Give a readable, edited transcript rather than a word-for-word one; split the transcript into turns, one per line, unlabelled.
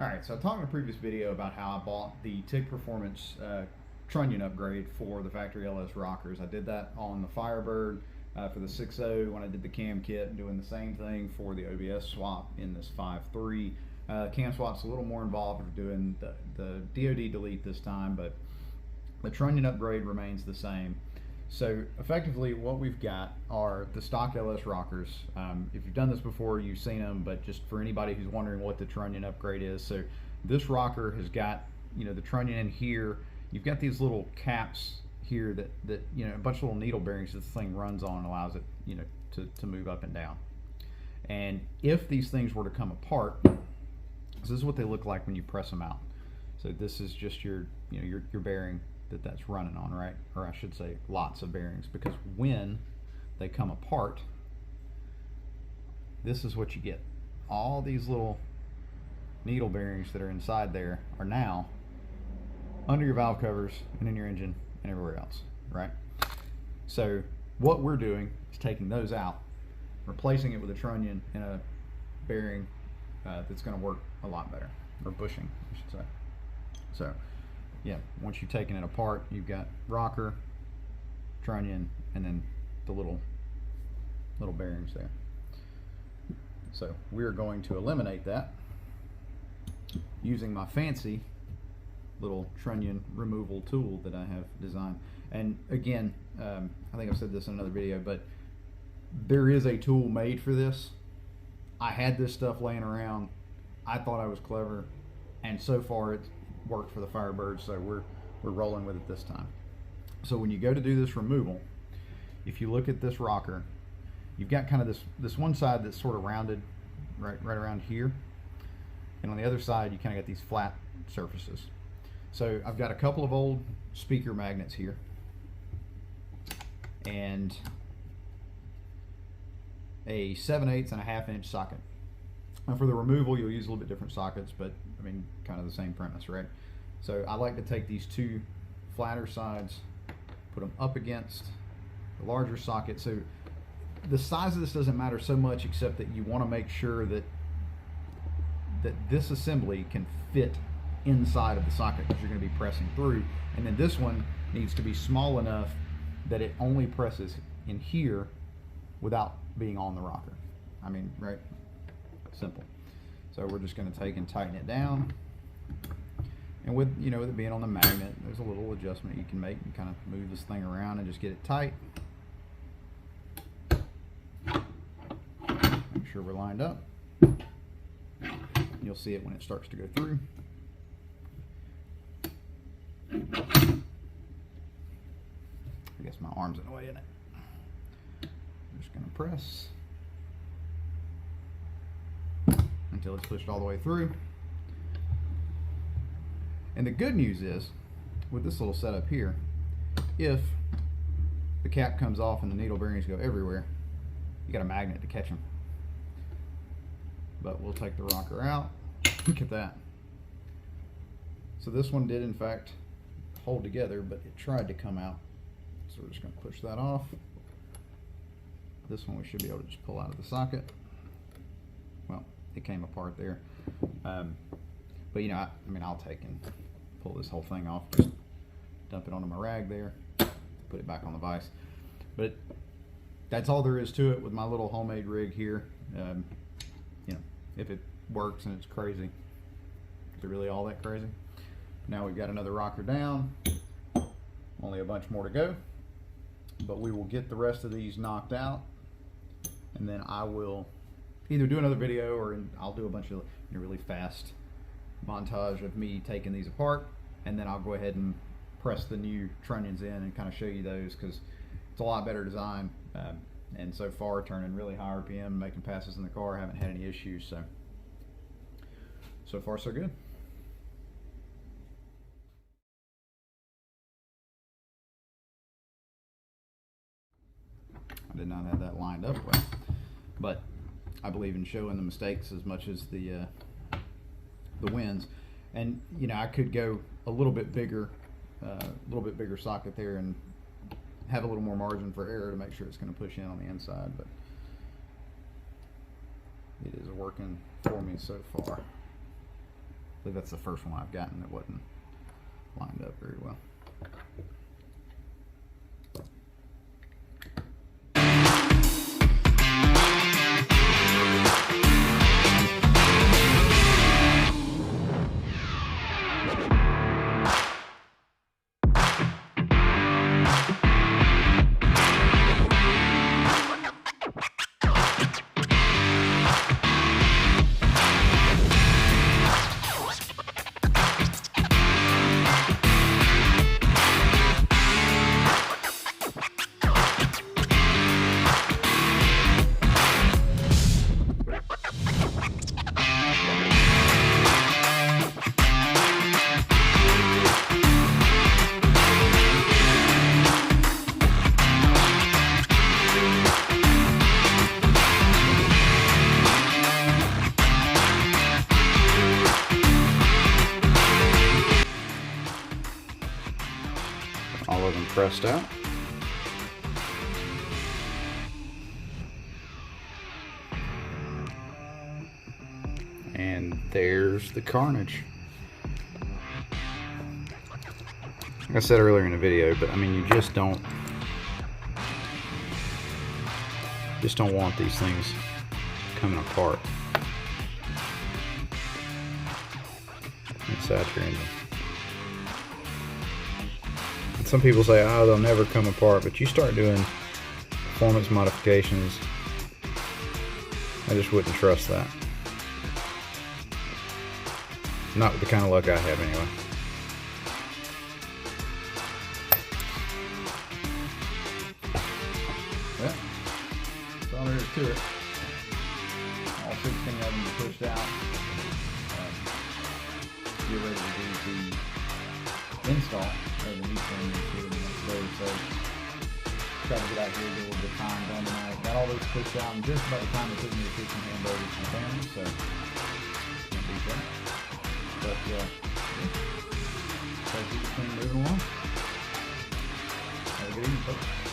Alright, so I talked in a previous video about how I bought the TIG Performance Trunion upgrade for the factory LS rockers. I did that on the Firebird for the 6.0 when I did the cam kit, doing the same thing for the OBS swap in this 5.3. Cam swap's a little more involved for doing the DoD delete this time, but the Trunion upgrade remains the same. So effectively what we've got are the stock LS rockers. If you've done this before, you've seen them, but just for anybody who's wondering what the Trunion upgrade is, so this rocker has got, you know, the Trunion in here. You've got these little caps here that you know, a bunch of little needle bearings that this thing runs on and allows it, you know, to move up and down. And if these things were to come apart, this is what they look like when you press them out. So this is just your, you know, your bearing that's running on, right? Or I should say lots of bearings, because when they come apart, this is what you get. All these little needle bearings that are inside there are now under your valve covers and in your engine and everywhere else, right? So what we're doing is taking those out, replacing it with a Trunion and a bearing that's going to work a lot better, or bushing, I should say. So yeah, once you've taken it apart, you've got rocker, Trunion, and then the little bearings there. So we're going to eliminate that using my fancy little Trunion removal tool that I have designed. And again, I think I've said this in another video, but there is a tool made for this. I had this stuff laying around. I thought I was clever, and so far it's worked for the Firebird, so we're rolling with it this time. So when you go to do this removal, if you look at this rocker, you've got kind of this one side that's sort of rounded right around here, and on the other side you kind of got these flat surfaces. So I've got a couple of old speaker magnets here, and a 7/8 and a 1/2 inch socket. Now for the removal, you'll use a little bit different sockets, but I mean, kind of the same premise, right? So I like to take these two flatter sides, put them up against the larger socket. So the size of this doesn't matter so much, except that you want to make sure that this assembly can fit inside of the socket, because you're going to be pressing through. And then this one needs to be small enough that it only presses in here without being on the rocker. I mean, right? Simple. So we're just going to take and tighten it down. And with, you know, with it being on the magnet, there's a little adjustment you can make and kind of move this thing around and just get it tight. Make sure we're lined up. You'll see it when it starts to go through. I guess my arm's in the way, isn't it? I'm just going to press until it's pushed all the way through. And the good news is, with this little setup here, if the cap comes off and the needle bearings go everywhere, you got a magnet to catch them. But we'll take the rocker out. Look at that. So this one did in fact hold together, but it tried to come out. So we're just going to push that off. This one we should be able to just pull out of the socket. Well, it came apart there. But you know, I mean, I'll take and pull this whole thing off, just dump it onto my rag there, put it back on the vise. But that's all there is to it with my little homemade rig here. You know, if it works and it's crazy, is it really all that crazy? Now we've got another rocker down, only a bunch more to go, but we will get the rest of these knocked out, and then I will either do another video, or I'll do a bunch of, you know, really fast montage of me taking these apart, and then I'll go ahead and press the new Trunions in and kind of show you those, because it's a lot better design, and so far turning really high RPM, making passes in the car, haven't had any issues, so far so good. I did not have that lined up well, but I believe in showing the mistakes as much as the wins. And you know, I could go a little bit bigger socket there and have a little more margin for error to make sure it's going to push in on the inside, but it is working for me so far. I believe that's the first one I've gotten that wasn't lined up very well. All of them pressed out. And there's the carnage. Like I said earlier in the video, but I mean, you just don't want these things coming apart inside your engine. And some people say, oh, they'll never come apart, but you start doing performance modifications, I just wouldn't trust that. Not with the kind of luck I have anyway. Yeah, that's all there is to it. All 16 of them are pushed out. Get ready to do the install of the new thing here the next day. So try to get out here, get a little bit of time done tonight. Got all those pushed out in just about the time it took me to fix some handovers and family, so can't beat that. But yeah, try to keep this thing moving along. Have a good evening, folks.